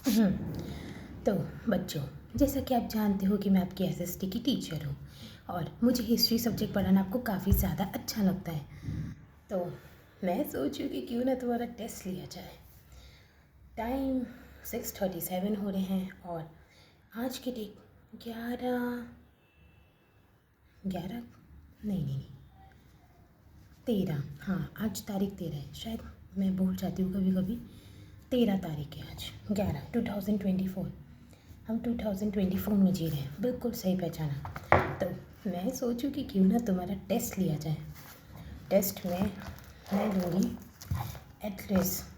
हम्म, तो बच्चों, जैसा कि आप जानते हो कि मैं आपकी एसएसटी की टीचर हूँ और मुझे हिस्ट्री सब्जेक्ट पढ़ाना आपको काफ़ी ज़्यादा अच्छा लगता है। तो मैं सोचूं कि क्यों ना तुम्हारा टेस्ट लिया जाए। टाइम 6:37 हो रहे हैं और आज की डेट 11 नहीं 13, हाँ आज तारीख 13 है। शायद मैं भूल जाती हूँ कभी कभी। 13 तारीख है आज, 11/2024। हम 2024 में जी रहे हैं, बिल्कुल सही पहचाना। तो मैं सोचूं कि क्यों ना तुम्हारा टेस्ट लिया जाए। टेस्ट में मैं लूँगी एटलीस्ट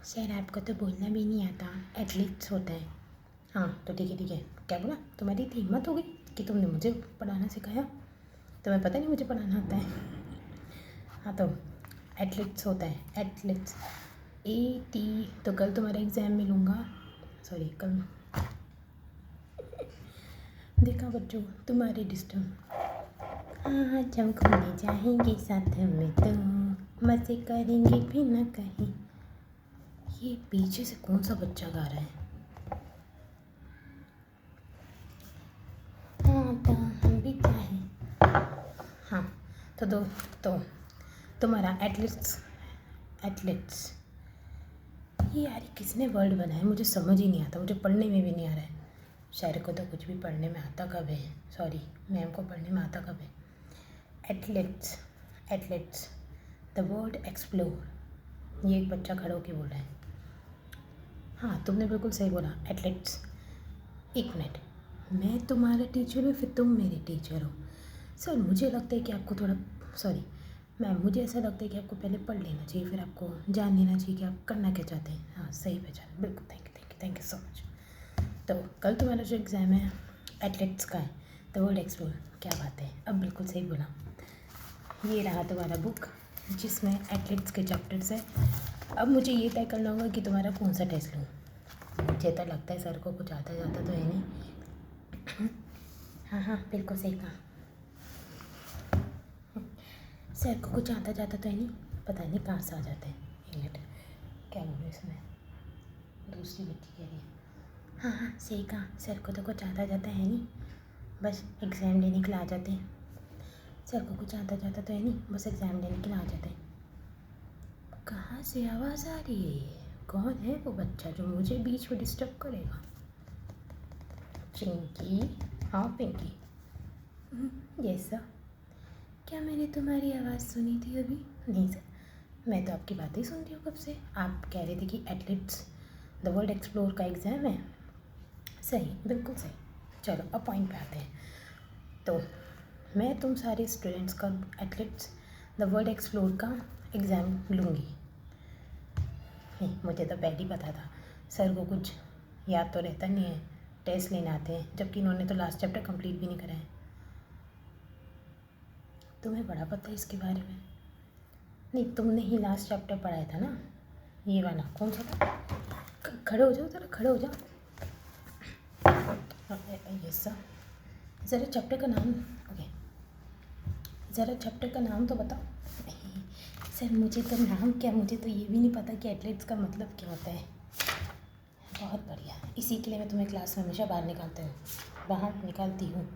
सर आपको तो बोलना भी नहीं आता, एथलीट्स होता है। हाँ तो ठीक है। क्या बोला? तुम्हारी इतनी हिम्मत हो गई कि तुमने मुझे पढ़ाना सिखाया? तुम्हें पता नहीं मुझे पढ़ाना आता है। हाँ तो एथलीट्स होता है, एथलीट्स AT। तो कल तुम्हारा एग्ज़ाम में लूँगा, सॉरी कल। देखा बच्चों, तुम्हारे डिस्टर्ब। आज हम घूमने जाएंगे साथ में, तो मज़े करेंगे भी न कहीं। ये पीछे से कौन सा बच्चा गा रहा है? हाँ तो हम भी चाहें। हाँ तो तो तुम्हारा एथलीट्स ये यार किसने वर्ड बनाया है? मुझे समझ ही नहीं आता, मुझे पढ़ने में भी नहीं आ रहा है। शायर को तो कुछ भी पढ़ने में आता कब है, सॉरी मैम को पढ़ने में आता कब है। Athletes the word explore. ये एक बच्चा खड़ा होकर बोल रहा है। हाँ तुमने बिल्कुल सही बोला, एथलीट्स। एक मिनट, मैं तुम्हारा टीचर हूँ फिर तुम मेरे टीचर हो? सर मुझे लगता है कि आपको थोड़ा, सॉरी मैम मुझे ऐसा लगता है कि आपको पहले पढ़ लेना चाहिए, फिर आपको जान लेना चाहिए कि आप करना क्या चाहते हैं। हाँ सही पहचान, बिल्कुल। Thank you so much. तो कल तुम्हारा जो एग्ज़ाम है एथलेट्स का है, द वर्ल्ड एक्सप्लोर। क्या बात है, अब बिल्कुल सही बोला। ये रहा तुम्हारा बुक जिसमें एथलेट्स के चैप्टर्स है। अब मुझे ये तय करना होगा कि तुम्हारा कौन सा टेस्ट लूँ। मुझे तो लगता है सर को कुछ आता जाता तो है नहीं। हाँ बिल्कुल सही कहा। सर को कुछ आता जाता तो है नहीं, पता नहीं कहाँ से आ जाते हैं। एक मिनट, क्या बोलूँ इसमें? दूसरी बच्ची कह रही है। हाँ सही कहा, सर को तो कुछ आता जाता है नहीं, बस एग्ज़ाम देने के लिए आ जाते हैं। सर को कुछ आता जाता तो है नहीं, बस एग्ज़ाम देने के लिए आ जाते हैं। कहाँ से आवाज़ आ रही है? कौन है वो बच्चा जो मुझे बीच में डिस्टर्ब करेगा? चिंकी। हाँ पिंकी। Yes sir. क्या मैंने तुम्हारी आवाज़ सुनी थी अभी? नहीं सर, मैं तो आपकी बातें सुन रही हूँ कब से। आप कह रहे थे कि एथलीट्स द वर्ल्ड एक्सप्लोर का एग्ज़ाम है। सही, बिल्कुल सही। चलो अब पॉइंट पे आते हैं। तो मैं तुम सारे स्टूडेंट्स का एथलीट्स द वर्ल्ड एक्सप्लोर का एग्ज़ाम लूँगी। नहीं, मुझे तो पहले ही पता था सर को कुछ याद तो रहता नहीं है, टेस्ट लेने आते हैं, जबकि इन्होंने तो लास्ट चैप्टर कंप्लीट भी नहीं करा है। तुम्हें बड़ा पता है इसके बारे में? नहीं, तुमने ही लास्ट चैप्टर पढ़ाया था ना, ये वाला कौन सा था? खड़े हो जाओ ज़रा, खड़े हो जाओ। Yes sir. ज़रा चैप्टर का नाम, ओके, ज़रा चैप्टर का नाम तो बताओ। सर मुझे तो नाम क्या, मुझे तो ये भी नहीं पता कि एथलीट्स का मतलब क्या होता है। बहुत बढ़िया, इसी के लिए मैं तुम्हें क्लास में हमेशा बाहर निकालती हूँ।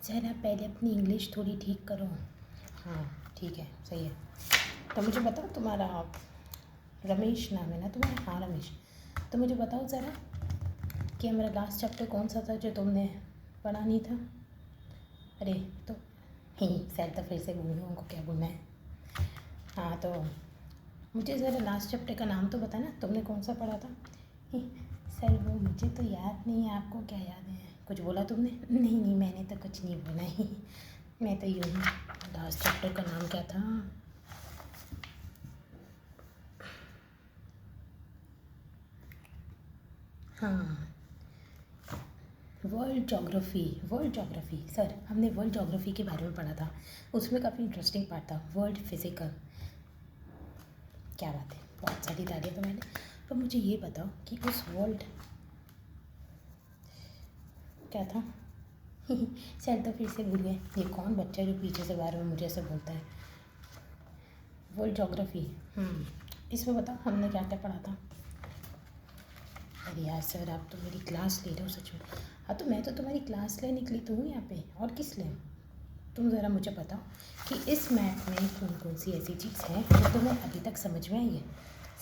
ज़रा पहले अपनी इंग्लिश थोड़ी ठीक करो। हाँ ठीक है, सही है। तो मुझे बताओ, तुम्हारा रमेश नाम है ना तुम्हारा? हाँ रमेश। तो मुझे बताओ ज़रा कि हमारा लास्ट चैप्टर कौन सा था जो तुमने पढ़ा नहीं था? अरे तो ही सर तो फिर से भूल गए, उनको क्या बोलना है। हाँ तो मुझे ज़रा लास्ट चैप्टर का नाम तो बताना, तुमने कौन सा पढ़ा था? सर वो मुझे तो याद नहीं है, आपको क्या याद है? कुछ बोला तुमने? नहीं मैंने तो कुछ नहीं बोला ही, मैं तो यूँ ही। लास्ट चैप्टर का नाम क्या था? हाँ, वर्ल्ड जोग्राफ़ी। सर हमने वर्ल्ड जोग्राफ़ी के बारे में पढ़ा था, उसमें काफ़ी इंटरेस्टिंग पार्ट था, वर्ल्ड फिज़िकल। क्या बात है, बहुत सारी तालियां तो मैंने। पर मुझे ये बताओ कि उस वर्ल्ड क्या था? सर तो फिर से भूल गए। ये कौन बच्चा जो पीछे से बार बार मुझे ऐसे बोलता है? World geography. इसमें बताओ हमने क्या क्या पढ़ा था। अरे यार सर, आप तो मेरी क्लास ले रहे हो सच में। हाँ तो मैं तो तुम्हारी क्लास लेने के लिए तो हूँ यहाँ पे, और किस लिए। तुम ज़रा मुझे बताओ कि इस मैथ में कौन कौन सी ऐसी चीज़ है जो तुम्हें अभी तक समझ में आई है।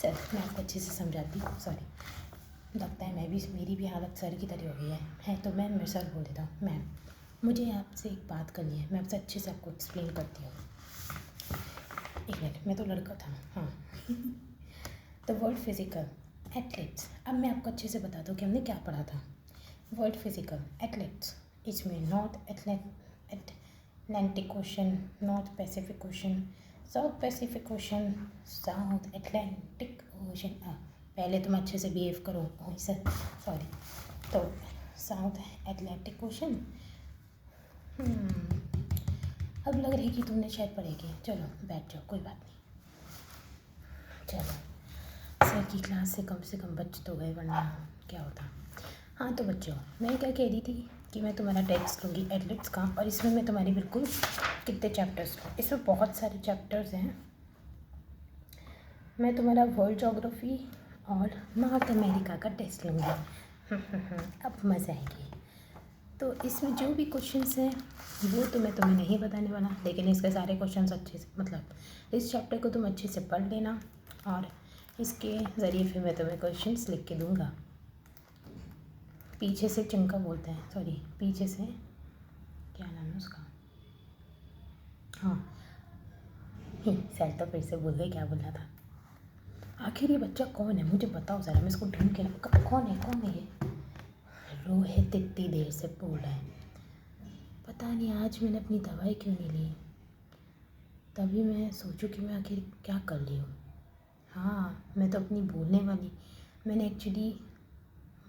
सर मैं आपको अच्छे से समझाती हूँ, सॉरी लगता है मेरी भी हालत सर की तरह हो गई है तो मैम मैं सर बोल देता हूँ। मैम मुझे आपसे एक बात करनी है, मैं आपसे अच्छे से आपको एक्सप्लेन करती हूँ। एक मिनट, मैं तो लड़का था। हाँ द वर्ल्ड फिजिकल एथलीट्स। अब मैं आपको अच्छे से बताता हूँ कि हमने क्या पढ़ा था। वर्ल्ड फिजिकल एथलीट्स, इसमें north Atlantic ocean, north Pacific ocean, south Pacific ocean, south Atlantic ocean. पहले तुम अच्छे से बिहेव करो। Sir sorry. तो साउथ अटलांटिक ओशन। अब लग रही कि तुमने शायद पढ़ेगी। चलो बैठ जाओ, कोई बात नहीं। चलो सर की क्लास से कम बच तो गए, वरना क्या होता। हाँ तो बच्चों, मैं क्या कह रही थी कि मैं तुम्हारा टेक्स्ट लूँगी एथलेट्स का, और इसमें मैं तुम्हारी बिल्कुल कितने चैप्टर्स लूँ। इसमें बहुत सारे चैप्टर्स हैं। मैं तुम्हारा वर्ल्ड ज्योग्राफी और नॉर्थ अमेरिका का टेस्ट लूँगी। अब मज़ा आएगी। तो इसमें जो भी क्वेश्चंस हैं वो तो मैं तुम्हें नहीं बताने वाला, लेकिन इसके सारे क्वेश्चंस अच्छे से, मतलब इस चैप्टर को तुम अच्छे से पढ़ लेना, और इसके ज़रिए फिर मैं तुम्हें क्वेश्चंस लिख के दूँगा। पीछे से चिंका बोलते हैं, सॉरी पीछे से क्या नाम है उसका। हाँ सर तो फिर से भूल गए क्या बोलना था। आखिर ये बच्चा कौन है, मुझे बताओ ज़रा, मैं इसको ढूंढ के कौन है ये। रोहित इतनी देर से बोल रहा है, पता नहीं आज मैंने अपनी दवाई क्यों नहीं ली। तभी मैं सोचूं कि मैं आखिर क्या कर रही हूँ। हाँ मैं तो अपनी भूलने वाली। मैंने एक्चुअली,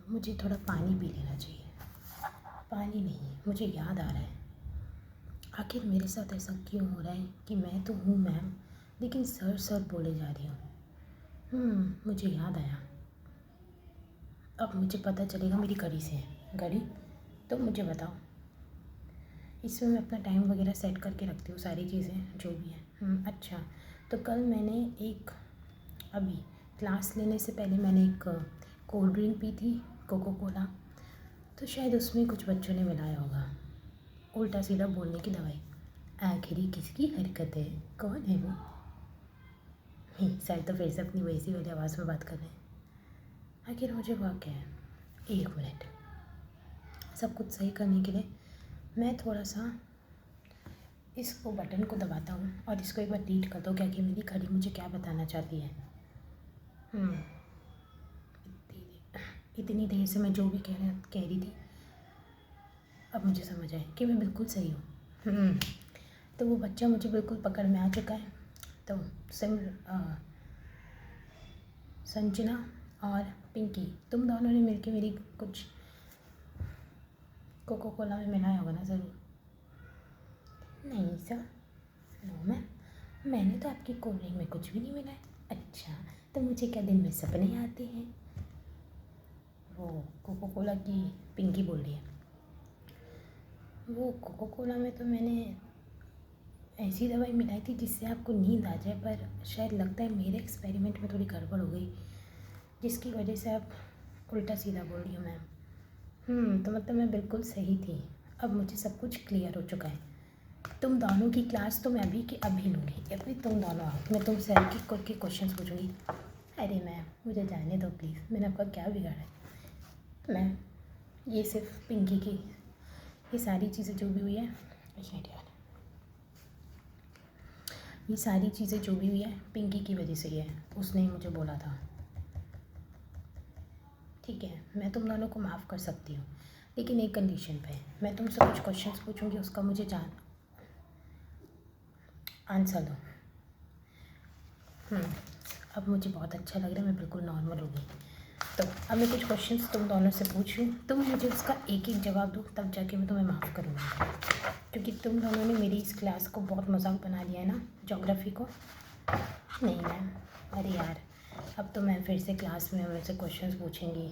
मुझे थोड़ा पानी पी लेना चाहिए। पानी नहीं, मुझे याद आ रहा है। आखिर मेरे साथ ऐसा क्यों हो रहा है कि मैं तो हूँ मैम, लेकिन सर बोले जा रही हूँ। मुझे याद आया। अब मुझे पता चलेगा मेरी घड़ी से है। घड़ी तो मुझे बताओ, इसमें मैं अपना टाइम वगैरह सेट करके रखती हूँ, सारी चीज़ें जो भी हैं। अच्छा तो कल मैंने अभी क्लास लेने से पहले मैंने एक कोल्ड ड्रिंक पी थी, कोको कोला। तो शायद उसमें कुछ बच्चों ने मिलाया होगा उल्टा सीधा बोलने की दवाई। आखिर किसकी हरकत है, कौन है वो। सर तो फिर से अपनी वैसी वाली आवाज़ में बात कर रहे हैं। आखिर मुझे हुआ क्या है। एक मिनट, सब कुछ सही करने के लिए मैं थोड़ा सा इसको बटन को दबाता हूँ और इसको एक बार रीड कर दो, क्या कि मेरी घड़ी मुझे क्या बताना चाहती है। इतनी देर से मैं जो भी कह रही थी, अब मुझे समझ आया कि मैं बिल्कुल सही हूँ। तो वो बच्चा मुझे बिल्कुल पकड़ में आ चुका है। तो संजना और पिंकी, तुम दोनों ने मिलके मेरी कुछ कोको कोला में मिलाया होगा ना ज़रूर। नहीं सर, नो मैम, मैंने तो आपकी कोल्ड ड्रिंक में कुछ भी नहीं मिलाया। अच्छा तो मुझे क्या दिन में सपने आते हैं। वो कोको कोला की पिंकी बोल रही है। वो कोको कोला में तो मैंने ऐसी दवाई मिलाई थी जिससे आपको नींद आ जाए, पर शायद लगता है मेरे एक्सपेरिमेंट में थोड़ी गड़बड़ हो गई, जिसकी वजह से आप उल्टा सीधा बोल रही हो मैम। तो मतलब मैं बिल्कुल सही थी। अब मुझे सब कुछ क्लियर हो चुका है। तुम दोनों की क्लास तो मैं अभी की अभी लूँगी, या फिर तुम दोनों आओ, मैं तुम सर के क्वेश्चन पूछूँगी। अरे मैम मुझे जाने दो प्लीज़, मैंने आपका क्या बिगाड़ा है। मैम ये सिर्फ पिंकी की, ये सारी चीज़ें जो भी हुई है, ये सारी चीज़ें जो भी हुई है पिंकी की वजह से ही है, उसने ही मुझे बोला था। ठीक है मैं तुम दोनों को माफ़ कर सकती हूँ, लेकिन एक कंडीशन पे। मैं तुमसे कुछ क्वेश्चंस पूछूंगी, उसका मुझे आंसर दो। अब मुझे बहुत अच्छा लग रहा है, मैं बिल्कुल नॉर्मल हो गई। तो अब मैं कुछ क्वेश्चंस तुम दोनों से पूछ रही हूँ, तुम मुझे उसका एक एक जवाब दो, तब जाके मैं तुम्हें माफ़ करूँगी, क्योंकि तुम दोनों ने मेरी इस क्लास को बहुत मजाक बना दिया है ना, ज्योग्राफी को। नहीं मैम, अरे यार अब तो मैम फिर से क्लास में मुझसे क्वेश्चंस पूछेंगी,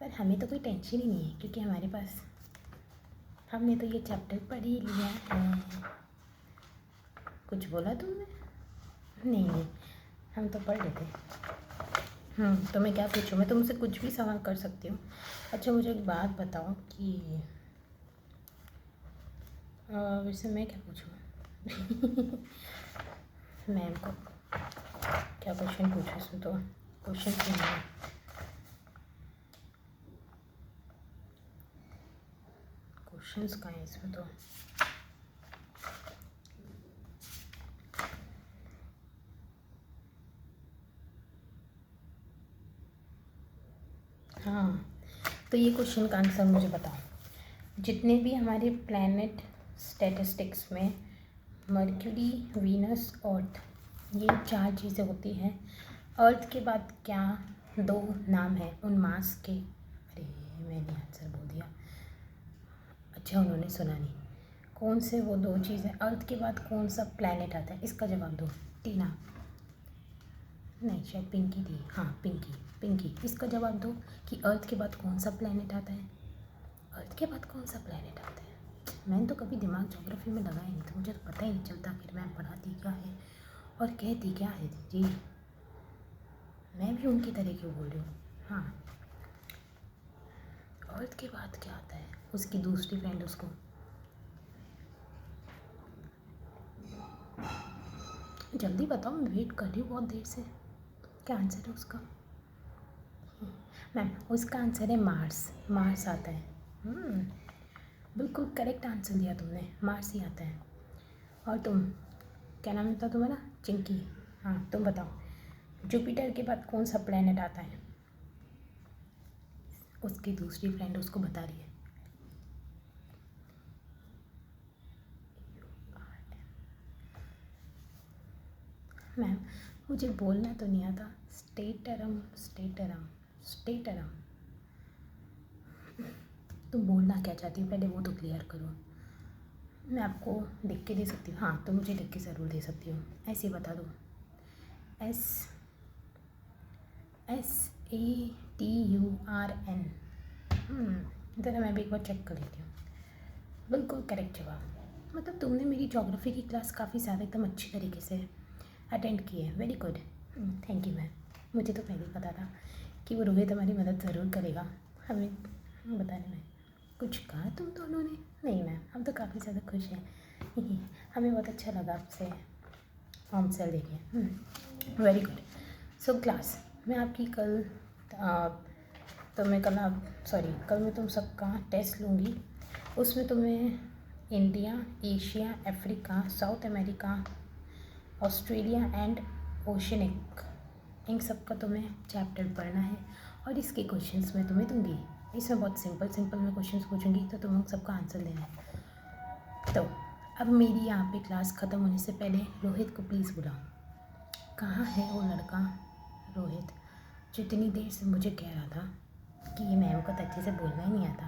पर हमें तो कोई टेंशन ही नहीं है, क्योंकि हमारे पास, हमने तो ये चैप्टर पढ़ ही लिया है। कुछ बोला तुमने। नहीं नहीं, हम तो पढ़ रहे थे। तो मैं क्या पूछूँ? मैं तुमसे कुछ भी सवाल कर सकती हूँ। अच्छा मुझे एक बात बताओ कि वैसे मैं क्या पूछूँ? मैम को क्या क्वेश्चन पूछूँ? इसमें तो क्वेश्चन नहीं है। क्वेश्चंस कहाँ हैं इसमें? तो हाँ, तो ये क्वेश्चन का आंसर मुझे बताओ। जितने भी हमारे प्लैनेट स्टैटिस्टिक्स में मर्क्यूरी, वीनस, अर्थ, ये 4 चीज़ें होती हैं। अर्थ के बाद क्या 2 नाम हैं उन मास के? अरे मैंने आंसर बोल दिया। अच्छा उन्होंने सुना नहीं। कौन से वो 2 चीज़ें? अर्थ के बाद कौन सा प्लैनेट आता है? इसका जवाब दो। टीना नहीं, शायद पिंकी थी। हाँ पिंकी, इसका जवाब दो कि अर्थ के बाद कौन सा प्लैनेट आता है? अर्थ के बाद कौन सा प्लैनेट आता है? मैंने तो कभी दिमाग ज्योग्राफी में लगाया नहीं था, मुझे तो पता ही नहीं चलता फिर मैम पढ़ाती क्या है और कहती क्या है। जी मैं भी उनकी तरह क्यों बोल रही हूँ। हाँ, अर्थ के बाद क्या आता है? उसकी दूसरी फ्रेंड उसको जल्दी बताओ, मैं वेट कर रही हूँ बहुत देर से। क्या आंसर है उसका? मैम उसका आंसर है मार्स आता है। बिल्कुल करेक्ट आंसर दिया तुमने, मार्स ही आता है। और तुम क्या नाम था तुम्हारा? चिंकी। हाँ तुम बताओ, जुपिटर के बाद कौन सा प्लेनेट आता है? उसकी दूसरी फ्रेंड उसको बता रही है। मैम मुझे बोलना तो नहीं आता। स्टेटरम। तुम बोलना क्या चाहती हो पहले वो तो क्लियर करो। मैं आपको लिख के दे सकती हूँ। हाँ तो मुझे लिख के ज़रूर दे सकती हूँ, ऐसे ही बता दो। SATURN। ज़रा मैं भी एक बार चेक कर लेती हूँ। बिल्कुल करेक्ट जवाब। मतलब तुमने मेरी ज्योग्राफी की क्लास काफ़ी ज़्यादा एकदम अच्छी तरीके से अटेंड की है। Very good, thank you ma'am. मुझे तो पहले ही पता था कि वो रोहित हमारी मदद ज़रूर करेगा हमें बताने में। कुछ कहा तुम दोनों ने? नहीं मैम, हम तो काफ़ी ज़्यादा खुश हैं। हमें बहुत अच्छा लगा आपसे फॉर्म सेल देखे। Very good. सो क्लास मैं आपकी कल कल मैं तुम सबका टेस्ट लूँगी। उसमें तुम्हें India, Asia, Africa, South America, Australia and Oceanic, इन सब का तुम्हें चैप्टर पढ़ना है और इसके क्वेश्चंस मैं तुम्हें दूंगी। इसमें बहुत सिंपल मैं क्वेश्चंस पूछूंगी तो तुम सबका आंसर देना है। तो अब मेरी यहाँ पे क्लास ख़त्म होने से पहले रोहित को प्लीज़ बुलाओ। कहाँ है वो लड़का रोहित जो इतनी देर से मुझे कह रहा था कि ये मैम को तो अच्छे से बोलना ही नहीं आता।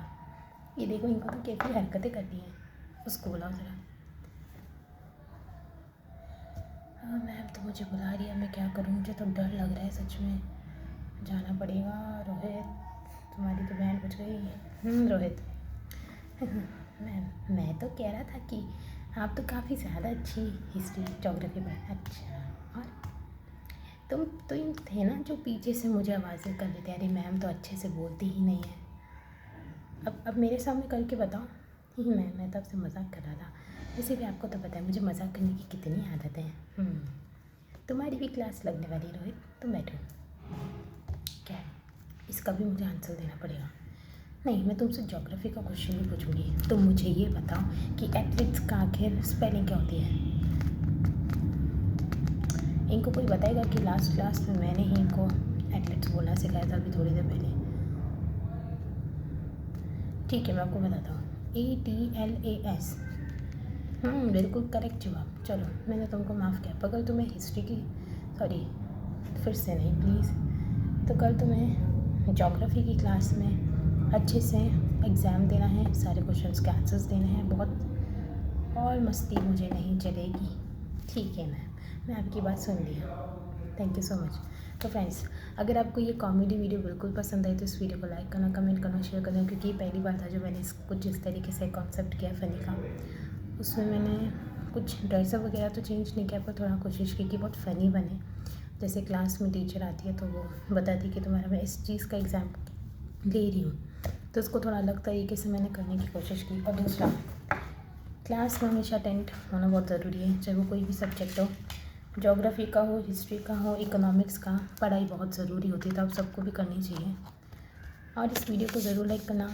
ये देखो इनको तो कैसी हरकतें करती हैं। उसको बुलाओ ज़रा। हाँ मैम तो मुझे बुला रही है, मैं क्या करूँ? मुझे तो डर लग रहा है सच में। जाना पड़ेगा। रोहित तुम्हारी तो बहन बच गई। रोहित मैम मैं तो कह रहा था कि आप तो काफ़ी ज़्यादा अच्छी हिस्ट्री ज्योग्राफी में। अच्छा और तुम थे ना जो पीछे से मुझे आवाज़ें कर रहे थे, अरे मैम तो अच्छे से बोलती ही नहीं है। अब मेरे सामने करके बताओ। मैं तो आपसे मजाक कर रहा था। वैसे भी आपको तो पता है मुझे मजाक करने की कितनी आदत है। तुम्हारी भी क्लास लगने वाली है रोहित, तुम बैठो। क्या है? इसका भी मुझे आंसर देना पड़ेगा। नहीं, मैं तुमसे ज्योग्राफी का क्वेश्चन भी पूछूंगी। तुम मुझे ये बताओ कि एथलेट्स का आखिर स्पेलिंग क्या होती है? इनको कोई बताएगा कि लास्ट क्लास में मैंने ही इनको एथलेट्स बोलना सिखाया था अभी थोड़ी देर पहले। ठीक है मैं आपको बताता हूँ। ATLAS। बिल्कुल करेक्ट जवाब। चलो मैंने तुमको माफ़ किया। पर कल तुम्हें हिस्ट्री की फिर से नहीं प्लीज़। तो कल तुम्हें ज्योग्राफी की क्लास में अच्छे से एग्ज़ाम देना है, सारे क्वेश्चंस के आंसर्स देने हैं बहुत, और मस्ती मुझे नहीं चलेगी। ठीक है मैम, मैं आपकी बात सुन लिया। Thank you so much. तो फ्रेंड्स अगर आपको ये कॉमेडी वीडियो बिल्कुल पसंद आई तो इस वीडियो को लाइक करना, कमेंट करना, शेयर करना, क्योंकि ये पहली बार था जो मैंने कुछ इस तरीके से कॉन्सेप्ट किया फ़नी का। उसमें मैंने कुछ ड्रेसअप वगैरह तो चेंज नहीं किया, पर थोड़ा कोशिश की कि बहुत फ़नी बने। जैसे क्लास में टीचर आती है तो वो बताती कि तुम्हारा मैं इस चीज़ का एग्ज़ाम ले रही हूँ, तो उसको थोड़ा अलग तरीके से मैंने करने की कोशिश की। और दूसरा, क्लास में हमेशा अटेंड होना बहुत ज़रूरी है, चाहे वो कोई भी सब्जेक्ट हो, ज्योग्राफी का हो, हिस्ट्री का हो, इकोनॉमिक्स का। पढ़ाई बहुत ज़रूरी होती है, तो आप सबको भी करनी चाहिए। और इस वीडियो को ज़रूर लाइक करना,